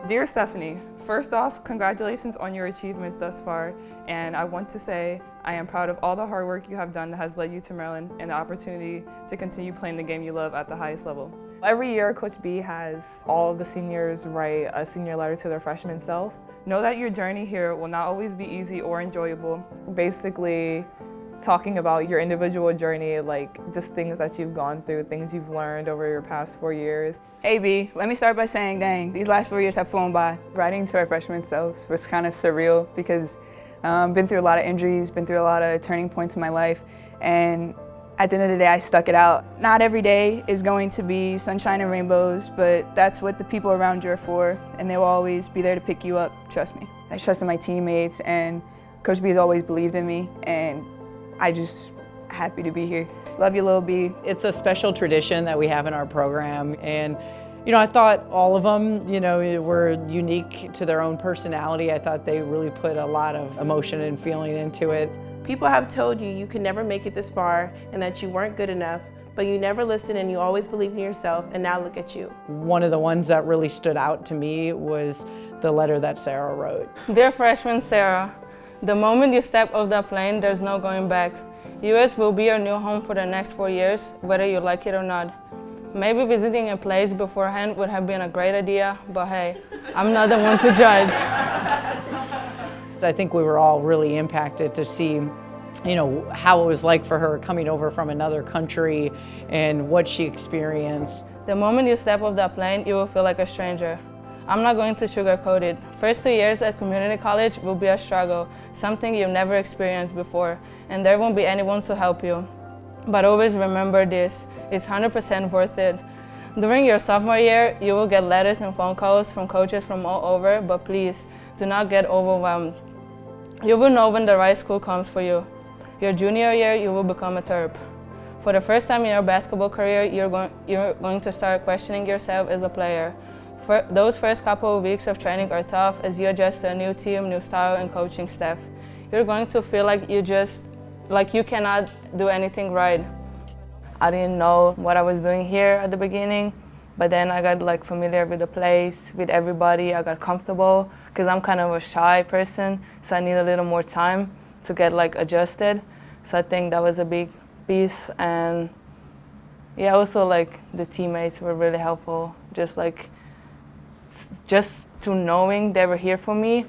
Dear Stephanie, first off, congratulations on your achievements thus far, and I want to say I am proud of all the hard work you have done that has led you to Maryland and the opportunity to continue playing the game you love at the highest level. Every year, Coach B has all of the seniors write a senior letter to their freshman self. Know that your journey here will not always be easy or enjoyable. Basically, talking about your individual journey, like just things that you've gone through, things you've learned over your past 4 years. Hey B, let me start by saying, dang, these last 4 years have flown by. Writing to our freshman selves was kind of surreal because been through a lot of injuries, been through a lot of turning points in my life, and at the end of the day, I stuck it out. Not every day is going to be sunshine and rainbows, but that's what the people around you are for, and they will always be there to pick you up, trust me. I trusted my teammates, and Coach B has always believed in me, and I just happy to be here. Love you, Lil B. It's a special tradition that we have in our program, and I thought all of them, were unique to their own personality. I thought they really put a lot of emotion and feeling into it. People have told you you could never make it this far and that you weren't good enough, but you never listened and you always believed in yourself, and now look at you. One of the ones that really stood out to me was the letter that Sarah wrote. Dear freshman Sarah, the moment you step off that plane, there's no going back. US will be your new home for the next 4 years, whether you like it or not. Maybe visiting a place beforehand would have been a great idea, but hey, I'm not the one to judge. I think we were all really impacted to see how it was like for her coming over from another country and what she experienced. The moment you step off that plane, you will feel like a stranger. I'm not going to sugarcoat it. First 2 years at community college will be a struggle, something you've never experienced before, and there won't be anyone to help you. But always remember this, it's 100% worth it. During your sophomore year, you will get letters and phone calls from coaches from all over, but please, do not get overwhelmed. You will know when the right school comes for you. Your junior year, you will become a Terp. For the first time in your basketball career, you're going to start questioning yourself as a player. Those first couple of weeks of training are tough as you adjust to a new team, new style, and coaching staff. You're going to feel like you cannot do anything right. I didn't know what I was doing here at the beginning, but then I got familiar with the place, with everybody. I got comfortable because I'm kind of a shy person, so I need a little more time to get adjusted. So I think that was a big piece, and yeah, also the teammates were really helpful. Just to knowing they were here for me,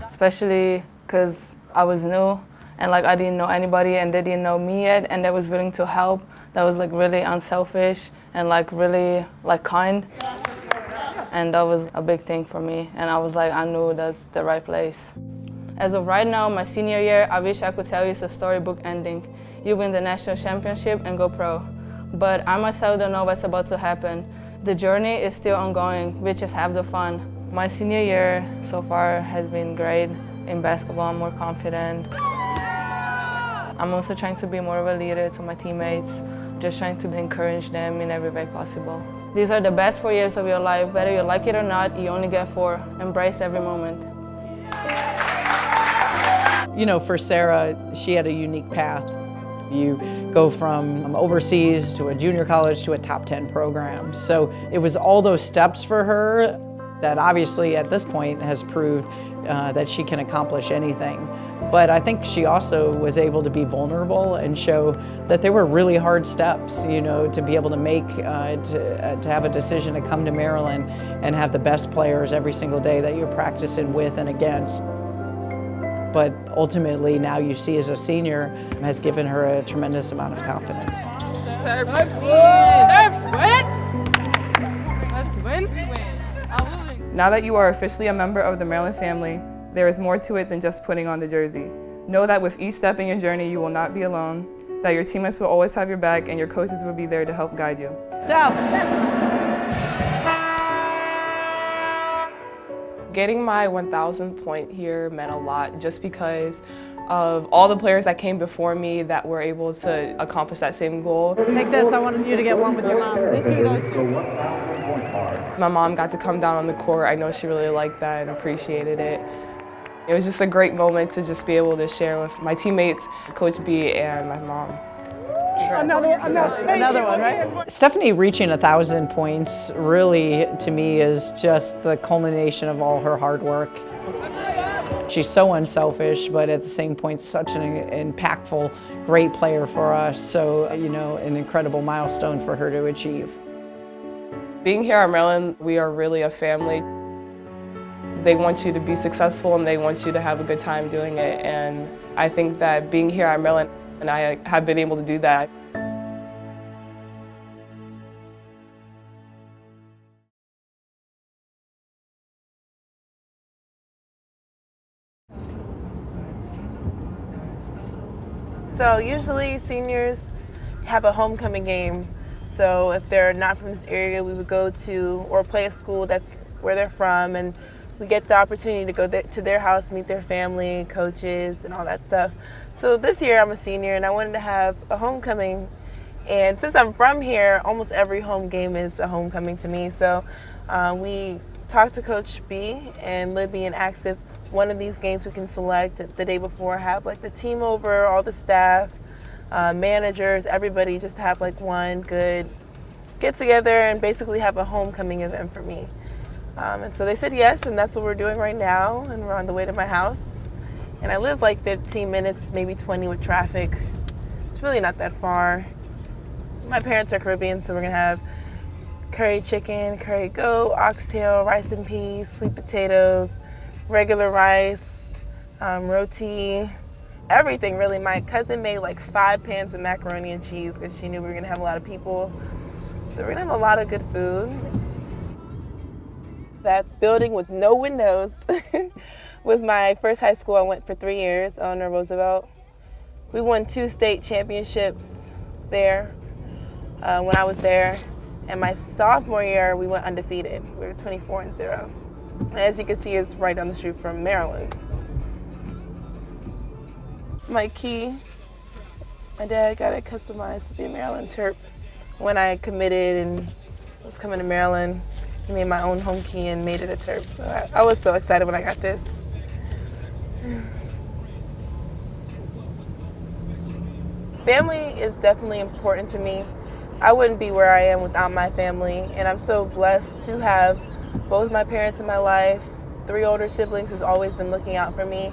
especially because I was new and I didn't know anybody and they didn't know me yet, and they was willing to help. That was really unselfish and really kind, and that was a big thing for me, and I was I knew that's the right place. As of right now, my senior year, I wish I could tell you it's a storybook ending. You win the national championship and go pro, but I myself don't know what's about to happen. The journey is still ongoing, which is half the fun. My senior year so far has been great. In basketball, I'm more confident. I'm also trying to be more of a leader to my teammates, just trying to encourage them in every way possible. These are the best 4 years of your life. Whether you like it or not, you only get 4. Embrace every moment. For Sarah, she had a unique path. You go from overseas to a junior college to a top 10 program. So it was all those steps for her that obviously at this point has proved that she can accomplish anything. But I think she also was able to be vulnerable and show that there were really hard steps, to be able to make, to have a decision to come to Maryland and have the best players every single day that you're practicing with and against. But ultimately, now you see as a senior, has given her a tremendous amount of confidence. Let's win! Now that you are officially a member of the Maryland family, there is more to it than just putting on the jersey. Know that with each step in your journey, you will not be alone, that your teammates will always have your back, and your coaches will be there to help guide you. Stop! Getting my 1,000th point here meant a lot just because of all the players that came before me that were able to accomplish that same goal. Take this, I wanted you to get one with your mom. Just do those two. My mom got to come down on the court. I know she really liked that and appreciated it. It was just a great moment to just be able to share with my teammates, Coach B, and my mom. Another one, right? Stephanie reaching 1,000 points really, to me, is just the culmination of all her hard work. She's so unselfish, but at the same point, such an impactful, great player for us. So, you know, an incredible milestone for her to achieve. Being here at Maryland, we are really a family. They want you to be successful and they want you to have a good time doing it. And I think that being here at Maryland, and I have been able to do that. So usually seniors have a homecoming game. So if they're not from this area, we would go to or play a school that's where they're from, and we get the opportunity to go to their house, meet their family, coaches, and all that stuff. So this year I'm a senior and I wanted to have a homecoming. And since I'm from here, almost every home game is a homecoming to me. So we talked to Coach B and Libby and asked if one of these games we can select the day before, have like the team over, all the staff, managers, everybody, just have like one good get together and basically have a homecoming event for me. And so they said yes, and that's what we're doing right now, and we're on the way to my house. And I live like 15 minutes, maybe 20 with traffic. It's really not that far. My parents are Caribbean, so we're gonna have curry chicken, curry goat, oxtail, rice and peas, sweet potatoes, regular rice, roti, everything really. My cousin made like 5 pans of macaroni and cheese because she knew we were gonna have a lot of people. So we're gonna have a lot of good food. That building with no windows was my first high school I went for 3 years, Eleanor Roosevelt. We won 2 state championships there when I was there. And my sophomore year, we went undefeated. We were 24-0. And as you can see, it's right down the street from Maryland. My key, my dad got it customized to be a Maryland Terp. When I committed and was coming to Maryland, I made my own home key and made it a Terp. So I was so excited when I got this. Family is definitely important to me. I wouldn't be where I am without my family, and I'm so blessed to have both my parents in my life, 3 older siblings who's always been looking out for me.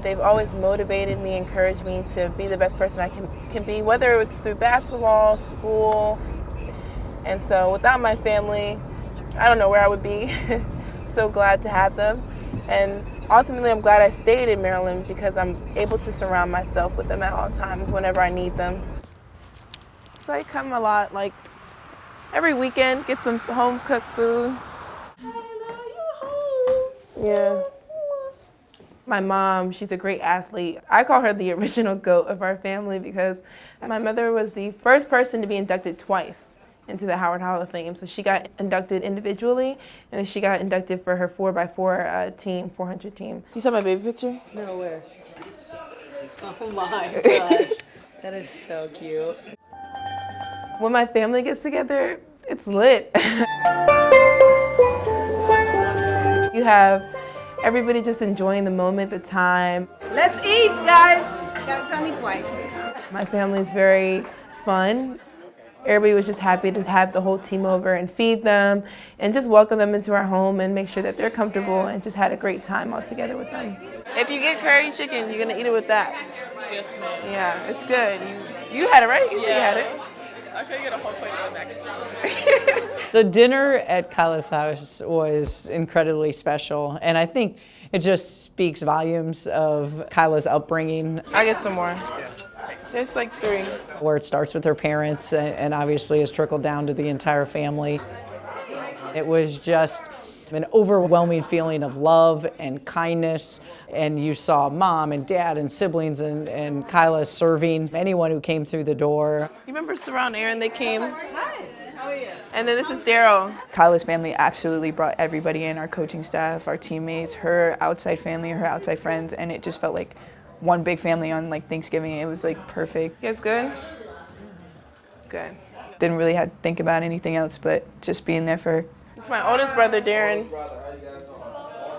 They've always motivated me, encouraged me to be the best person I can be, whether it's through basketball, school. And so without my family, I don't know where I would be. So glad to have them. And ultimately, I'm glad I stayed in Maryland because I'm able to surround myself with them at all times whenever I need them. So I come a lot, like every weekend, get some home cooked food. Yeah. My mom, she's a great athlete. I call her the original GOAT of our family because my mother was the first person to be inducted twice into the Howard Hall of Fame. So she got inducted individually, and then she got inducted for her 4x4 team, 400 team. You saw my baby picture? No way. Oh my gosh. That is so cute. When my family gets together, it's lit. You have everybody just enjoying the moment, the time. Let's eat, guys. You gotta tell me twice. My family is very fun. Everybody was just happy to have the whole team over and feed them and just welcome them into our home and make sure that they're comfortable, and just had a great time all together with them. If you get curry chicken, you're gonna eat it with that. Yes, ma'am. Yeah, it's good. You had it, right? You said you had it. I could get a whole plate of mac and cheese. The dinner at Kyla's house was incredibly special, and I think it just speaks volumes of Kyla's upbringing. I get some more. Just like 3. Where it starts with her parents and obviously has trickled down to the entire family. It was just an overwhelming feeling of love and kindness, and you saw mom and dad and siblings and Kyla serving anyone who came through the door. You remember Surround Aaron? They came. Hi. How are you? And then this is Daryl. Kyla's family absolutely brought everybody in, our coaching staff, our teammates, her outside family, her outside friends, and it just felt like one big family on like Thanksgiving. It was like perfect. You guys good? Good. Didn't really have to think about anything else but just being there for her. It's my oldest brother, Darren.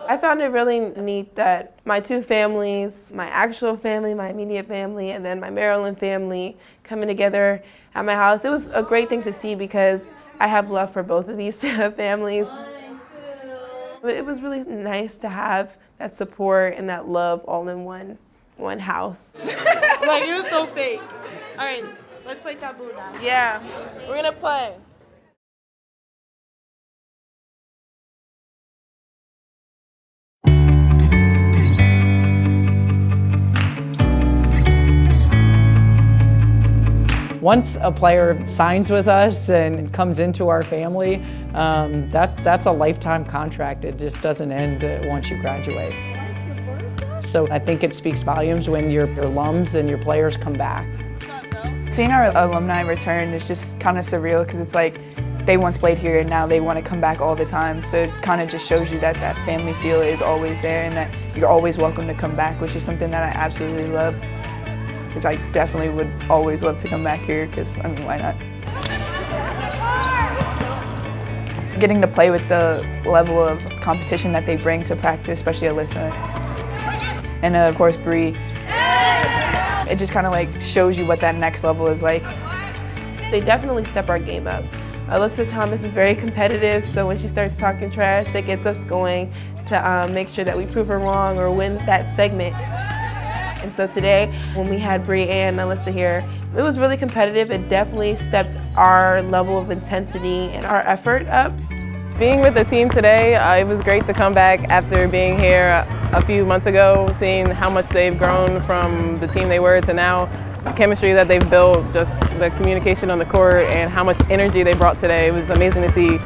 I found it really neat that my two families, my actual family, my immediate family, and then my Maryland family coming together at my house. It was a great thing to see because I have love for both of these families. It was really nice to have that support and that love all in one house. Like, it was so fake. All right, let's play Taboo now. Yeah, we're gonna play. Once a player signs with us and comes into our family, that's a lifetime contract. It just doesn't end once you graduate. So I think it speaks volumes when your alums and your players come back. Seeing our alumni return is just kind of surreal because it's like they once played here and now they want to come back all the time. So it kind of just shows you that that family feel is always there and that you're always welcome to come back, which is something that I absolutely love. Because I definitely would always love to come back here because, I mean, why not? Getting to play with the level of competition that they bring to practice, especially Alyssa. And of course, Bree. It just kind of like shows you what that next level is like. They definitely step our game up. Alyssa Thomas is very competitive, so when she starts talking trash, that gets us going to make sure that we prove her wrong or win that segment. And so today, when we had Bree and Alyssa here, it was really competitive. It definitely stepped our level of intensity and our effort up. Being with the team today, it was great to come back after being here a few months ago, seeing how much they've grown from the team they were to now, the chemistry that they've built, just the communication on the court, and how much energy they brought today. It was amazing to see.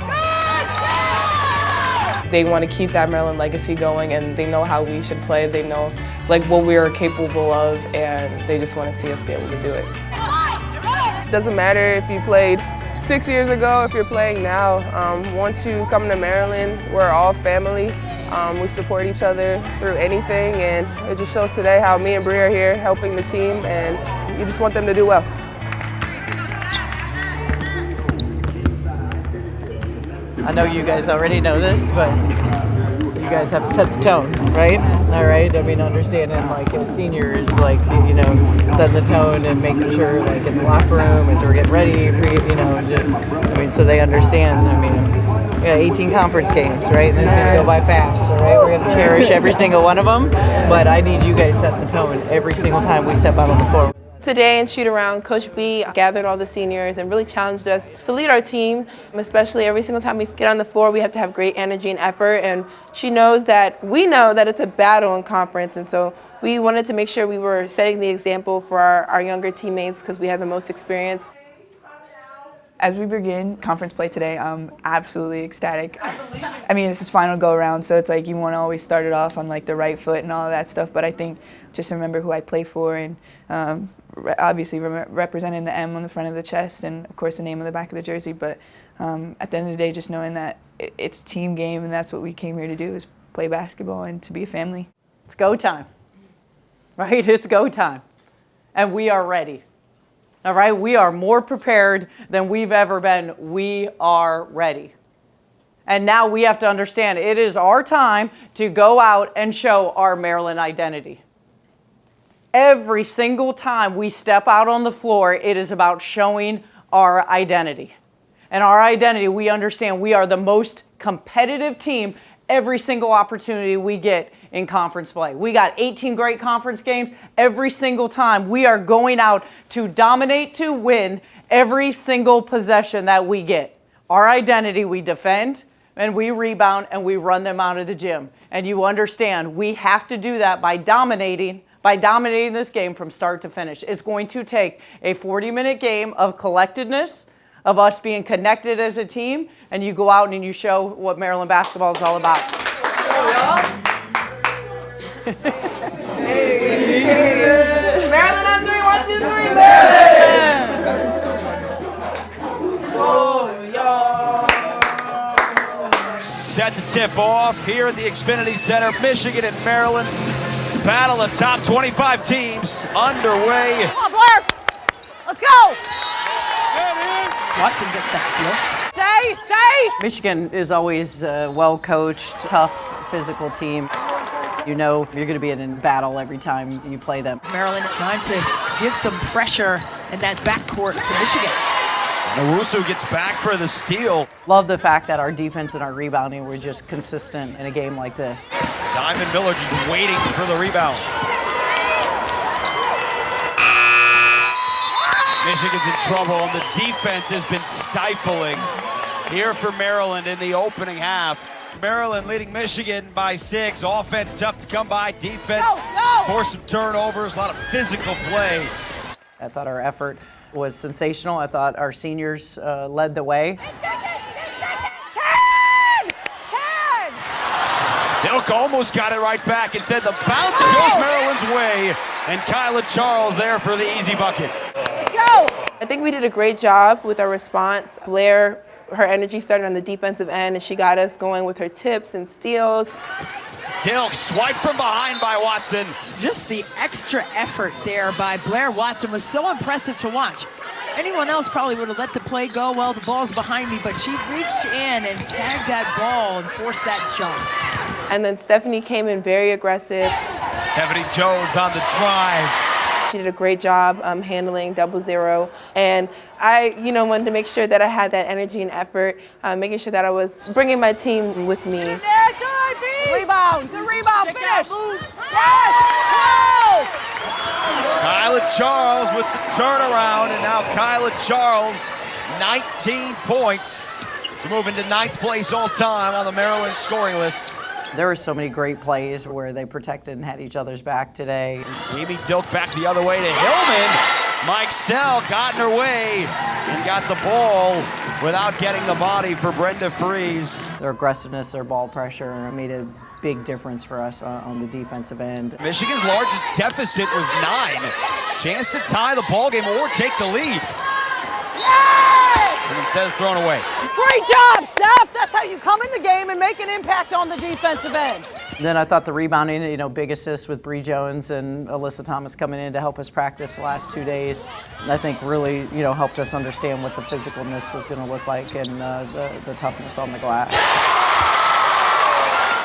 They want to keep that Maryland legacy going, and they know how we should play. They know like what we are capable of, and they just want to see us be able to do it. It doesn't matter if you played 6 years ago, if you're playing now. Once you come to Maryland, we're all family. We support each other through anything, and it just shows today how me and Bree are here helping the team, and you just want them to do well. I know you guys already know this, but you guys have set the tone, right? All right. I mean, understanding like as seniors, like you know, setting the tone and making sure, like in the locker room as we're getting ready, you know, just I mean, so they understand. I mean, 18 conference games, right? And it's gonna go by fast, all right? We're gonna cherish every single one of them, but I need you guys setting the tone every single time we step out on the floor. Today in shoot around, Coach B gathered all the seniors and really challenged us to lead our team, especially every single time we get on the floor, we have to have great energy and effort. And she knows that we know that it's a battle in conference. And so we wanted to make sure we were setting the example for our younger teammates because we have the most experience. As we begin conference play today, I'm absolutely ecstatic. I mean, this is final go around, so it's like you want to always start it off on like the right foot and all of that stuff. But I think just remember who I play for and obviously representing the M on the front of the chest and of course the name on the back of the jersey. But at the end of the day, just knowing that it's a team game and that's what we came here to do is play basketball and to be a family. It's go time, right? It's go time, and we are ready. All right, we are more prepared than we've ever been. We are ready. And now we have to understand it is our time to go out and show our Maryland identity. Every single time we step out on the floor, it is about showing our identity. And our identity, we understand we are the most competitive team every single opportunity we get in conference play. We got 18 great conference games. Every single time we are going out to dominate, to win every single possession that we get. Our identity, we defend and we rebound and we run them out of the gym. And you understand we have to do that by dominating this game from start to finish. It's going to take a 40-minute game of collectedness, of us being connected as a team, and you go out and you show what Maryland basketball is all about. Maryland on 3, 1, 2, 3, Maryland! Set to tip off here at the Xfinity Center. Michigan and Maryland. Battle of top 25 teams underway. Come on, Blair! Let's go! Watson gets that steal. Stay! Michigan is always well coached, tough physical team. You know you're going to be in battle every time you play them. Maryland trying to give some pressure in that backcourt to Michigan. Owusu gets back for the steal. Love the fact that our defense and our rebounding were just consistent in a game like this. Diamond Miller just waiting for the rebound. Michigan's in trouble, and the defense has been stifling here for Maryland in the opening half. Maryland leading Michigan by 6. Offense tough to come by. Defense forced some turnovers, a lot of physical play. I thought our effort was sensational. I thought our seniors led the way. 10! Dilk almost got it right back. Instead, the bounce goes Maryland's way, and Kyla Charles there for the easy bucket. Let's go! I think we did a great job with our response. Blair, her energy started on the defensive end, and she got us going with her tips and steals. Dilk swiped from behind by Watson. Just the extra effort there by Blair Watson was so impressive to watch. Anyone else probably would have let the play go, well, the ball's behind me, but she reached in and tagged that ball and forced that jump. And then Stephanie came in very aggressive. Stephanie Jones on the drive. She did a great job handling 0-0. And I, wanted to make sure that I had that energy and effort, making sure that I was bringing my team with me. Rebound! Good rebound! Finish! Yes! Kyla Charles with the turnaround, and now Kyla Charles, 19 points to move into 9th place all time on the Maryland scoring list. There were so many great plays where they protected and had each other's back today. Amy Dilk back the other way to Hillman. Mike Sell got in her way and got the ball without getting the body for Brenda Freeze. Their aggressiveness, their ball pressure made a big difference for us on the defensive end. Michigan's largest deficit was 9. Chance to tie the ball game or take the lead. And instead it's thrown away. Great job, Steph! That's how you come in the game and make an impact on the defensive end. And then I thought the rebounding, big assist with Bree Jones and Alyssa Thomas coming in to help us practice the last 2 days. And I think really, helped us understand what the physicalness was going to look like and the toughness on the glass.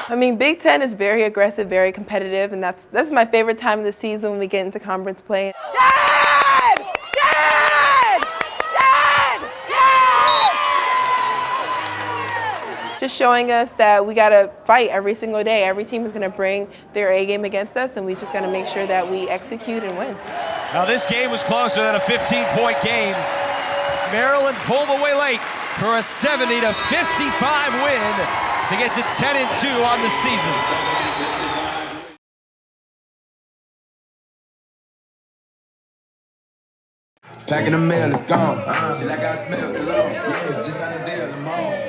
I mean, Big Ten is very aggressive, very competitive, and that's my favorite time of the season when we get into conference play. Dad! Dad! Dad! Yes! Just showing us that we got to fight every single day. Every team is going to bring their A game against us, and we just got to make sure that we execute and win. Now this game was closer than a 15-point game. Maryland pulled away late for a 70-55 win to get to 10-2 on the season. Back in the mail, it's gone. Shit, I got smelled alone. Yeah, it's just on the deal, I'm on.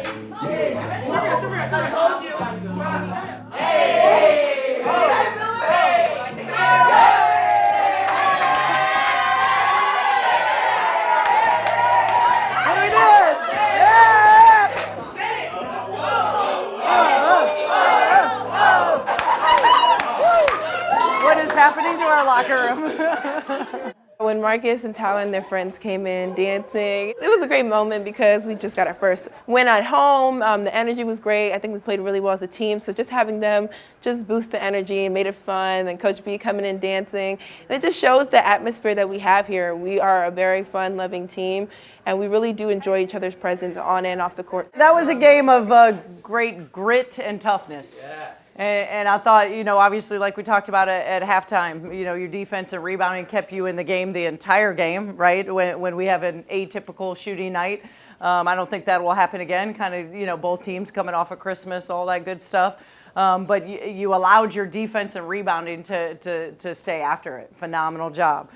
What is happening to our locker room? When Marcus and Tyler and their friends came in dancing, it was a great moment because we just got our first win at home. The energy was great. I think we played really well as a team. So just having them just boost the energy and made it fun. And Coach B coming in dancing. And it just shows the atmosphere that we have here. We are a very fun, loving team. And we really do enjoy each other's presence on and off the court. That was a game of great grit and toughness. Yes. And I thought, obviously, like we talked about at halftime, your defense and rebounding kept you in the game the entire game, right? When we have an atypical shooting night. I don't think that will happen again, kind of, both teams coming off of Christmas, all that good stuff. But you allowed your defense and rebounding to stay after it. Phenomenal job.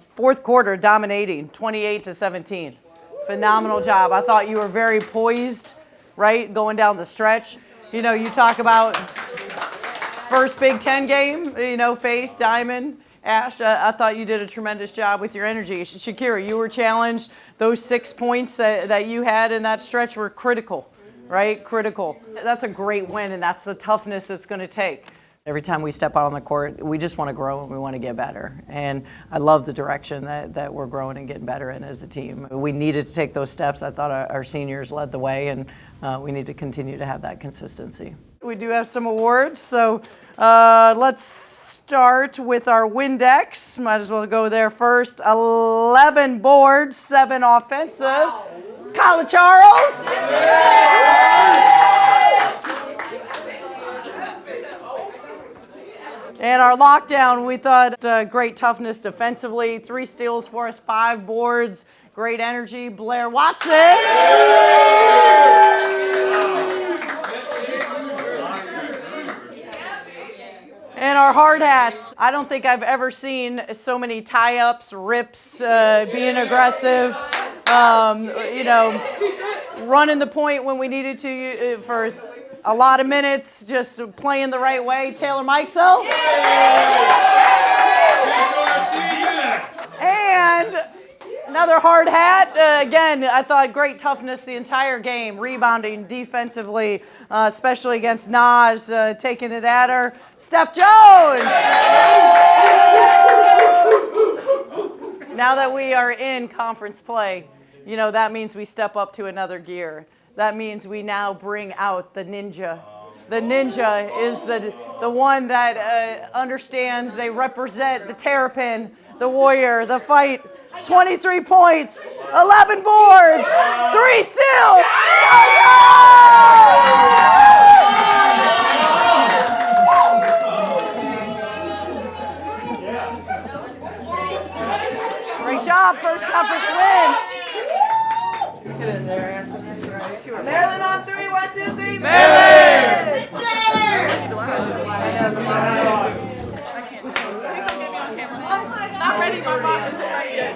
Fourth quarter, dominating, 28-17. Phenomenal job. I thought you were very poised, right, going down the stretch. You talk about first Big Ten game, Faith, Diamond, Ash. I thought you did a tremendous job with your energy. Shakira, you were challenged. Those 6 points that you had in that stretch were critical, right? Critical. That's a great win, and that's the toughness it's going to take. Every time we step out on the court, we just want to grow and we want to get better. And I love the direction that we're growing and getting better in as a team. We needed to take those steps. I thought our seniors led the way, and we need to continue to have that consistency. We do have some awards, so let's start with our Windex. Might as well go there first. 11 boards, 7 offensive. Wow. Kyla Charles. And our lockdown, we thought great toughness defensively. 3 steals for us, 5 boards, great energy. Blair Watson. And our hard hats. I don't think I've ever seen so many tie-ups, rips, being aggressive, running the point when we needed to for a lot of minutes, just playing the right way. Taylor Mikesell. And another hard hat. Again, I thought great toughness the entire game, rebounding defensively, especially against Naj, taking it at her. Steph Jones. Now that we are in conference play, that means we step up to another gear. That means we now bring out the ninja. The ninja is the one that understands, they represent the terrapin, the warrior, the fight. 23 points, 11 boards, 3 steals. Great job, first conference win. Maryland on 3, 1, 2, 3. Maryland! Not ready, my mom isn't right yet.